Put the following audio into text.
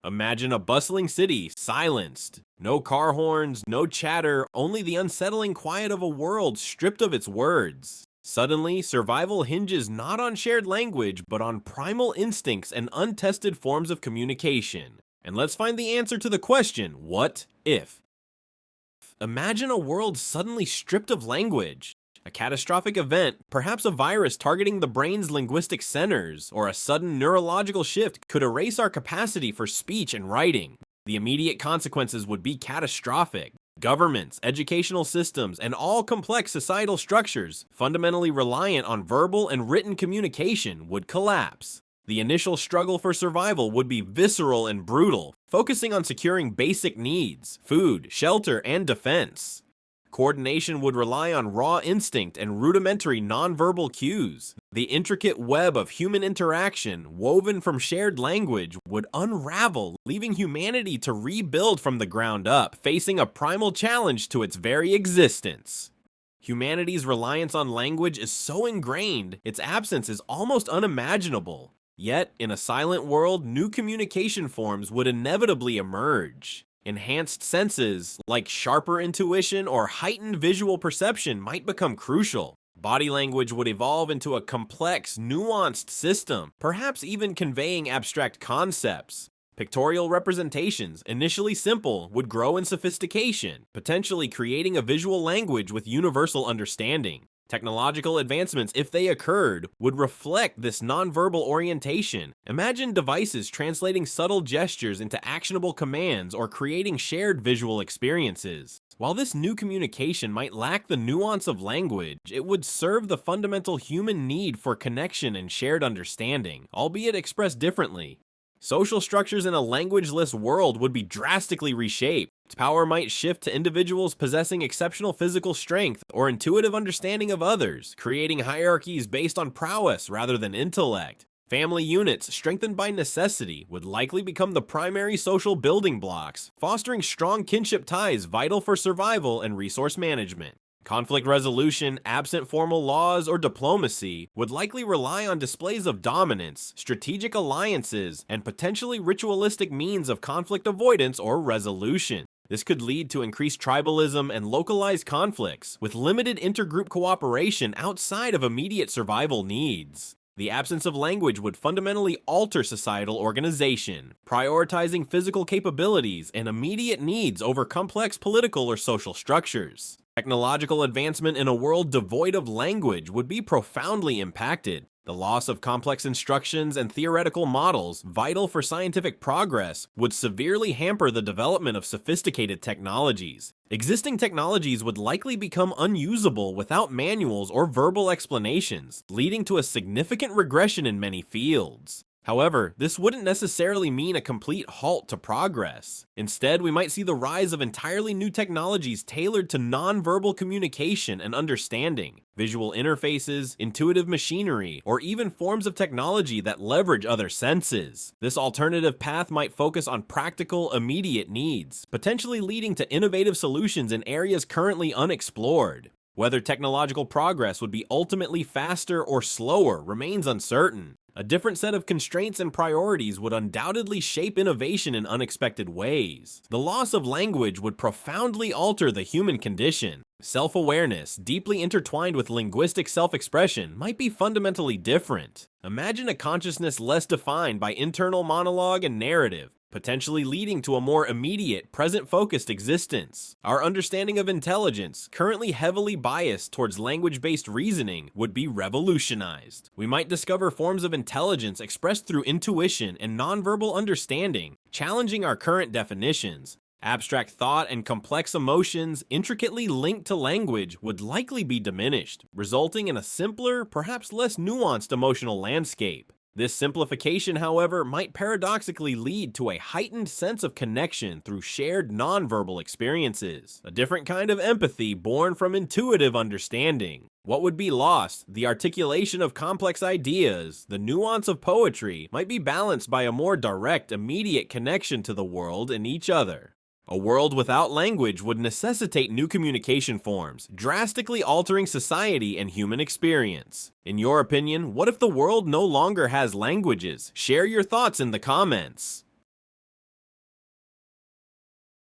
Imagine a bustling city, silenced. No car horns, no chatter, only the unsettling quiet of a world stripped of its words. Suddenly, survival hinges not on shared language, but on primal instincts and untested forms of communication. And let's find the answer to the question, what if? Imagine a world suddenly stripped of language. A catastrophic event, perhaps a virus targeting the brain's linguistic centers, or a sudden neurological shift could erase our capacity for speech and writing. The immediate consequences would be catastrophic. Governments, educational systems, and all complex societal structures, fundamentally reliant on verbal and written communication, would collapse. The initial struggle for survival would be visceral and brutal, focusing on securing basic needs, food, shelter, and defense. Coordination would rely on raw instinct and rudimentary nonverbal cues. The intricate web of human interaction, woven from shared language, would unravel, leaving humanity to rebuild from the ground up, facing a primal challenge to its very existence. Humanity's reliance on language is so ingrained, its absence is almost unimaginable. Yet, in a silent world, new communication forms would inevitably emerge. Enhanced senses, like sharper intuition or heightened visual perception, might become crucial. Body language would evolve into a complex, nuanced system, perhaps even conveying abstract concepts. Pictorial representations, initially simple, would grow in sophistication, potentially creating a visual language with universal understanding. Technological advancements, if they occurred, would reflect this nonverbal orientation. Imagine devices translating subtle gestures into actionable commands or creating shared visual experiences. While this new communication might lack the nuance of language, it would serve the fundamental human need for connection and shared understanding, albeit expressed differently. Social structures in a languageless world would be drastically reshaped. Power might shift to individuals possessing exceptional physical strength or intuitive understanding of others, creating hierarchies based on prowess rather than intellect. Family units, strengthened by necessity, would likely become the primary social building blocks, fostering strong kinship ties vital for survival and resource management. Conflict resolution, absent formal laws or diplomacy, would likely rely on displays of dominance, strategic alliances, and potentially ritualistic means of conflict avoidance or resolution. This could lead to increased tribalism and localized conflicts, with limited intergroup cooperation outside of immediate survival needs. The absence of language would fundamentally alter societal organization, prioritizing physical capabilities and immediate needs over complex political or social structures. Technological advancement in a world devoid of language would be profoundly impacted. The loss of complex instructions and theoretical models, vital for scientific progress, would severely hamper the development of sophisticated technologies. Existing technologies would likely become unusable without manuals or verbal explanations, leading to a significant regression in many fields. However, this wouldn't necessarily mean a complete halt to progress. Instead, we might see the rise of entirely new technologies tailored to nonverbal communication and understanding, visual interfaces, intuitive machinery, or even forms of technology that leverage other senses. This alternative path might focus on practical, immediate needs, potentially leading to innovative solutions in areas currently unexplored. Whether technological progress would be ultimately faster or slower remains uncertain. A different set of constraints and priorities would undoubtedly shape innovation in unexpected ways. The loss of language would profoundly alter the human condition. Self-awareness, deeply intertwined with linguistic self-expression, might be fundamentally different. Imagine a consciousness less defined by internal monologue and narrative, potentially leading to a more immediate, present-focused existence. Our understanding of intelligence, currently heavily biased towards language-based reasoning, would be revolutionized. We might discover forms of intelligence expressed through intuition and nonverbal understanding, challenging our current definitions. Abstract thought and complex emotions, intricately linked to language, would likely be diminished, resulting in a simpler, perhaps less nuanced emotional landscape. This simplification, however, might paradoxically lead to a heightened sense of connection through shared nonverbal experiences, a different kind of empathy born from intuitive understanding. What would be lost, the articulation of complex ideas, the nuance of poetry, might be balanced by a more direct, immediate connection to the world and each other. A world without language would necessitate new communication forms, drastically altering society and human experience. In your opinion, what if the world no longer has languages? Share your thoughts in the comments.